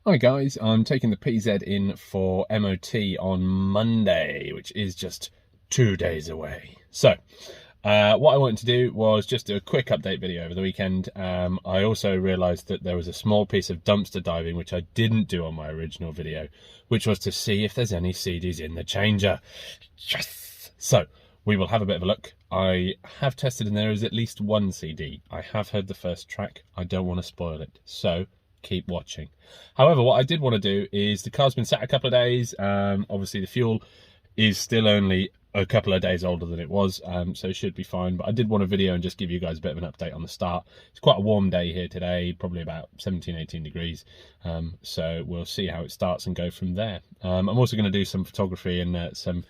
Hi guys, I'm taking the PZ in for MOT on Monday, which is just 2 days away. So, what I wanted to do was just do a quick update video over the weekend. I also realised that there was a small piece of dumpster diving, which I didn't do on my original video, which was to see if there's any CDs in the changer. Yes! So, we will have a bit of a look. I have tested and there is at least one CD. I have heard the first track. I don't want to spoil it. So, keep watching. However, what I did want to do is, the car's been sat a couple of days. Obviously the fuel is still only a couple of days older than it was, so it should be fine, but I did want a video and just give you guys a bit of an update on the start. It's quite a warm day here today, probably about 17-18 degrees, so we'll see how it starts and go from there. I'm also going to do some photography and some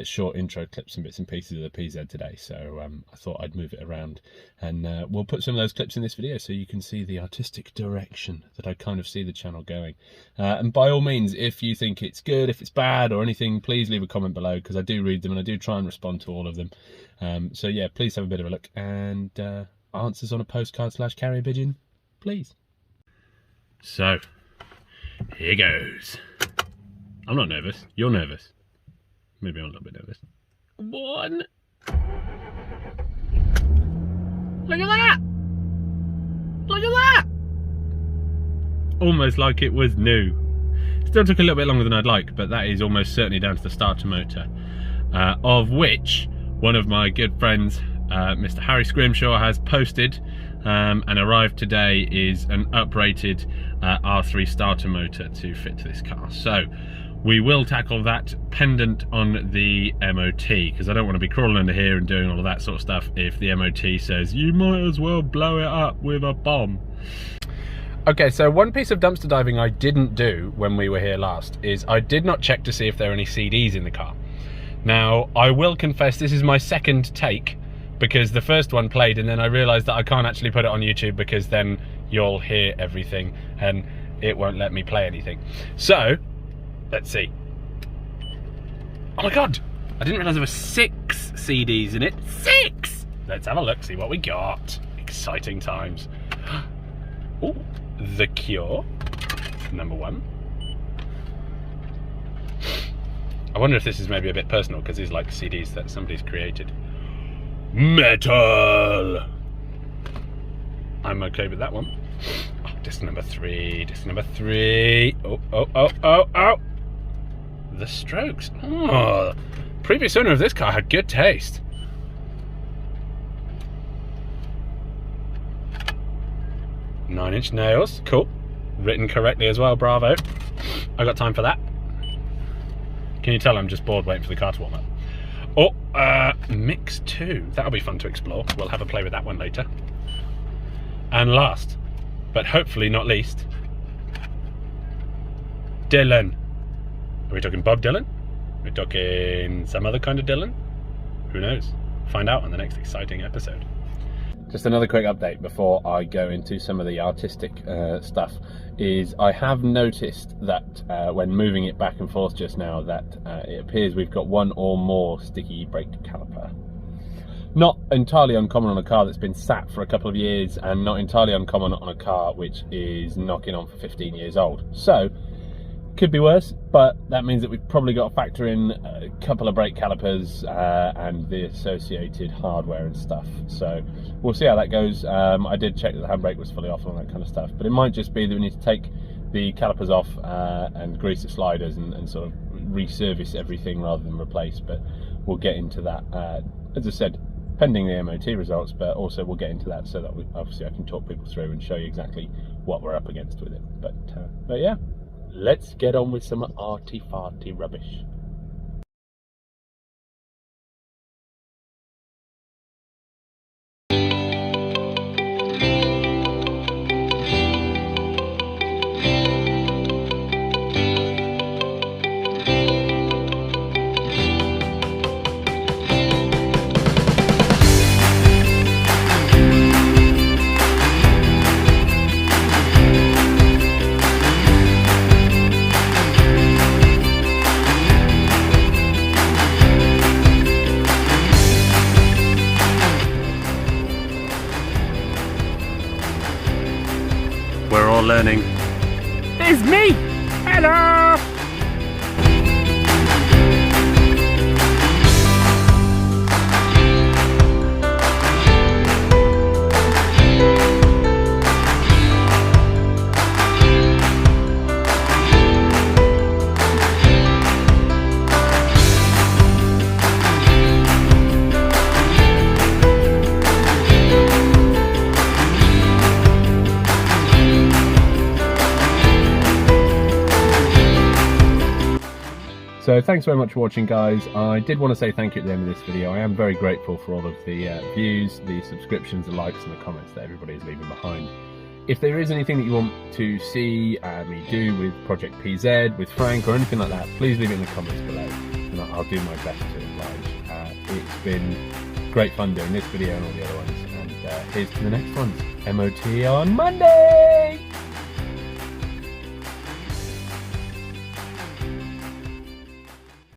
short intro clips and bits and pieces of the PZ today, so I thought I'd move it around, and we'll put some of those clips in this video so you can see the artistic direction that I kind of see the channel going. And by all means, if you think it's good, if it's bad or anything, please leave a comment below, because I do read them and I do try and respond to all of them. So yeah, please have a bit of a look, and answers on a postcard / carrier pigeon, please. So here goes. I'm not nervous, you're nervous. Maybe I'm a little bit nervous. One. Look at that! Look at that! Almost like it was new. Still took a little bit longer than I'd like, but that is almost certainly down to the starter motor, of which one of my good friends, Mr. Harry Scrimshaw, has posted and arrived today is an uprated R3 starter motor to fit to this car. So we will tackle that pendant on the MOT, because I don't want to be crawling under here and doing all of that sort of stuff if the MOT says you might as well blow it up with a bomb. Okay, so one piece of dumpster diving I didn't do when we were here last is I did not check to see if there are any CDs in the car. Now, I will confess this is my second take, because the first one played and then I realised that I can't actually put it on YouTube, because then you'll hear everything and it won't let me play anything. So let's see. Oh my god, I didn't realise there were 6 CDs in it. 6! Let's have a look, see what we got. Exciting times. Oh, The Cure, #1. I wonder if this is maybe a bit personal, because these are like CDs that somebody's created. Metal! I'm okay with that one. Oh, disc #3, disc #3. Oh. The Strokes. Oh, previous owner of this car had good taste. Nine Inch Nails, cool. Written correctly as well, bravo. I got time for that. Can you tell I'm just bored waiting for the car to warm up? Oh, Mix 2. That'll be fun to explore. We'll have a play with that one later. And last, but hopefully not least, Dylan. Are we talking Bob Dylan? Are we talking some other kind of Dylan? Who knows? Find out on the next exciting episode. Just another quick update before I go into some of the artistic stuff, is I have noticed that when moving it back and forth just now, that it appears we've got one or more sticky brake caliper. Not entirely uncommon on a car that's been sat for a couple of years, and not entirely uncommon on a car which is knocking on for 15 years old. So, could be worse, but that means that we've probably got to factor in a couple of brake calipers and the associated hardware and stuff. So we'll see how that goes. I did check that the handbrake was fully off and all that kind of stuff, but it might just be that we need to take the calipers off and grease the sliders and sort of reservice everything rather than replace, but we'll get into that, as I said, pending the MOT results, but also we'll get into that so that obviously I can talk people through and show you exactly what we're up against with it. But yeah. Let's get on with some arty-farty rubbish. We're all learning. is me! Hello! So thanks very much for watching, guys. I did want to say thank you at the end of this video. I am very grateful for all of the views, the subscriptions, the likes and the comments that everybody is leaving behind. If there is anything that you want to see me do with Project PZ, with Frank or anything like that, please leave it in the comments below and I'll do my best to oblige. It's been great fun doing this video and all the other ones, and here's to the next ones. MOT on Monday!